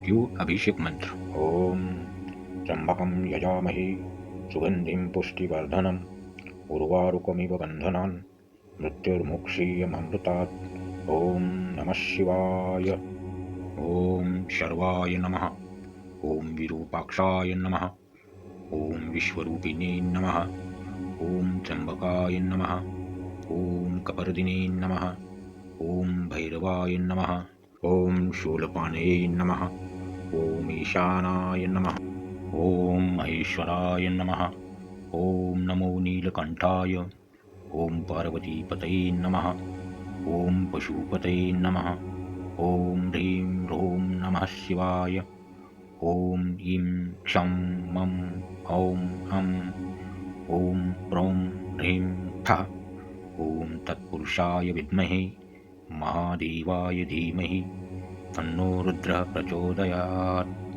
अभिषेक मंत्र। ओम त्र्यंबकं यजामहे सुगंधिं पुष्टिवर्धनम् उर्वारुकमिव बन्धनान् मृत्युर्मुक्षीयमामृतात्। ओम नमः शिवाय। ओम शर्वाय नमः। ओम विरूपाक्षाय नमः। ओम विश्वरूपिणे नमः। ओम त्र्यंबकाय नमः। ओम कपर्दिने नमः। ओम भैरवाय नमः। ओम शूलपाणये नमः। ओम ईशानाय नमः। ओम महेश्वराय नमः। ओम नमो नीलकंठाय। ओम पार्वतीपतये नमः। ओम पशुपतये नमः। ओम ह्रीं ह्रों नमः शिवाय। ओम ईं क्षं मं औं हं। ओम प्रौं ह्रीं ठः। ओम तत्पुरुषाय विद्महे महादेवाय धीमहि तन्नो रुद्रः प्रचोदयात्।